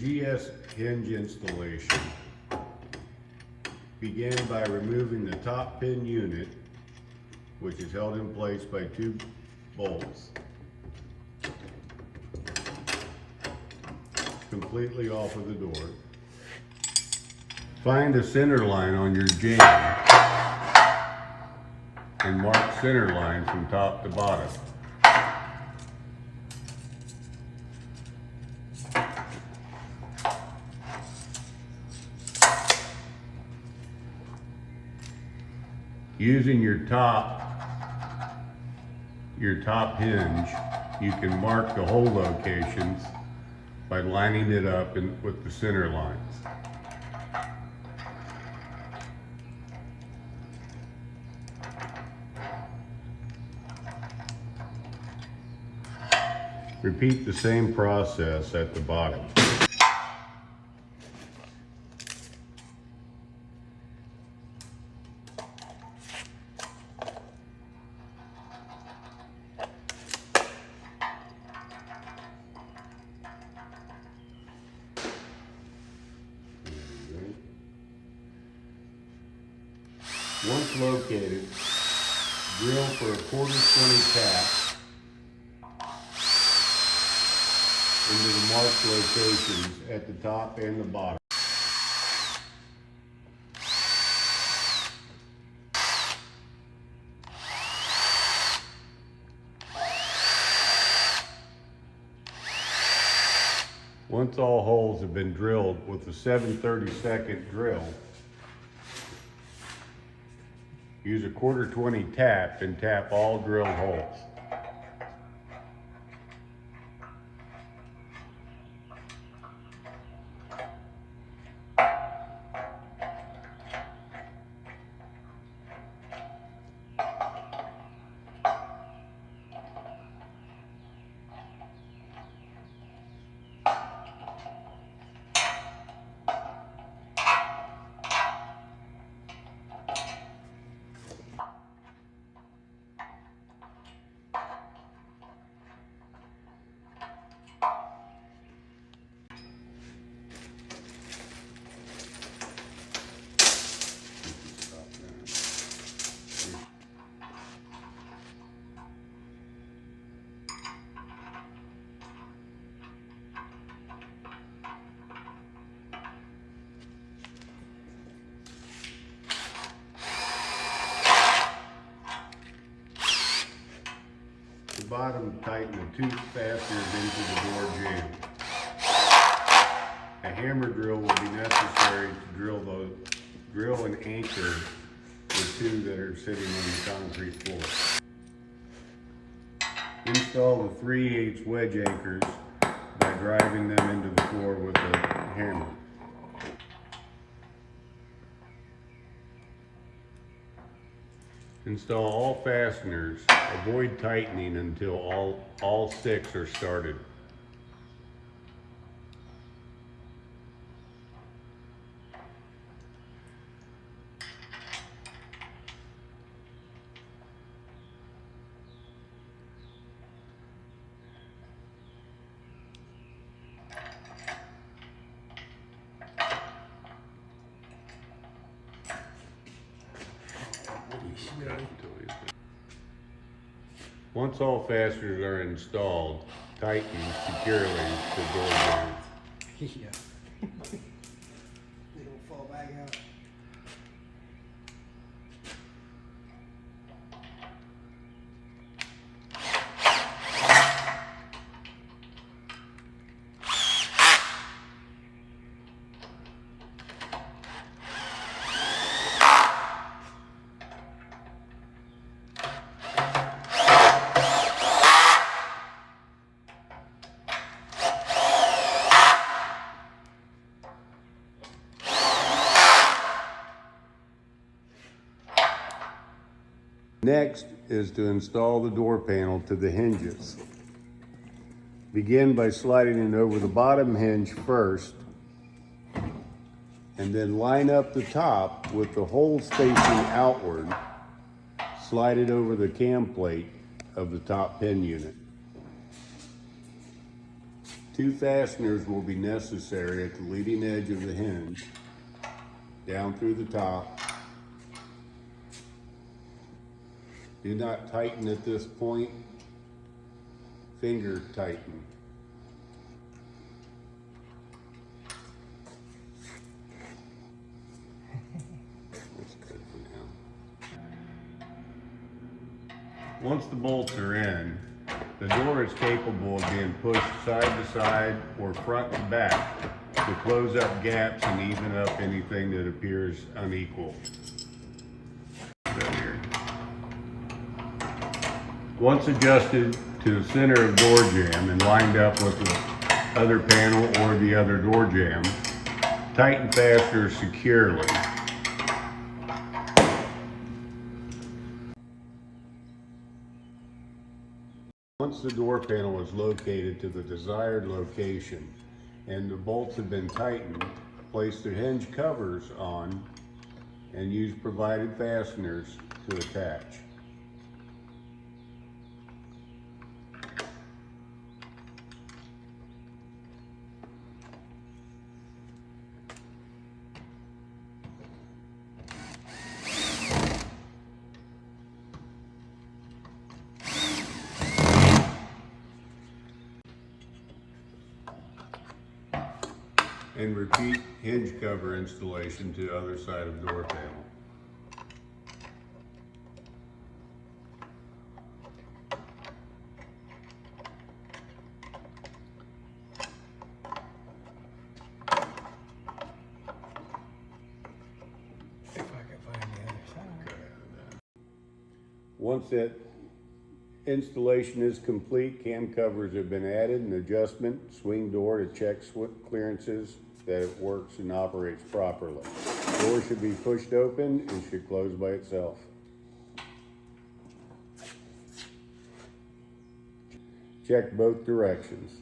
GS hinge installation, begin by removing the top pin unit, which is held in place by 2 bolts, completely off of the door. Find a center line on your jamb and mark center line from top to bottom. Using your top hinge, you can mark the hole locations by lining it up with the center lines. Repeat the same process at the bottom. Once located, drill for a 1/4-20 tap into the marked locations at the top and the bottom. Once all holes have been drilled with a 7/32 drill, use a 1/4-20 tap and tap all drilled holes. The bottom, tighten the tooth fasteners into the door jamb. A hammer drill will be necessary to drill and anchor the 2 that are sitting on the concrete floor. Install the 3/8 wedge anchors by driving them into the floor with a hammer. Install all fasteners. Avoid tightening until all 6 are started. Once all fasteners are installed, tighten securely the door jamb. Yeah. They don't fall back out. Next is to install the door panel to the hinges. Begin by sliding it over the bottom hinge first, and then line up the top with the holes facing outward. Slide it over the cam plate of the top pin unit. 2 fasteners will be necessary at the leading edge of the hinge, down through the top. Do not tighten at this point, finger tighten. That's good for now. Once the bolts are in, the door is capable of being pushed side to side or front to back to close up gaps and even up anything that appears unequal. Here. Once adjusted to the center of door jamb and lined up with the other panel or the other door jamb, tighten fasteners securely. Once the door panel is located to the desired location and the bolts have been tightened, place the hinge covers on and use provided fasteners to attach. And repeat hinge cover installation to other side of door panel. If I can find the other side. Once that installation is complete, cam covers have been added, and adjustment, swing door to check clearances that it works and operates properly. Door should be pushed open and should close by itself. Check both directions.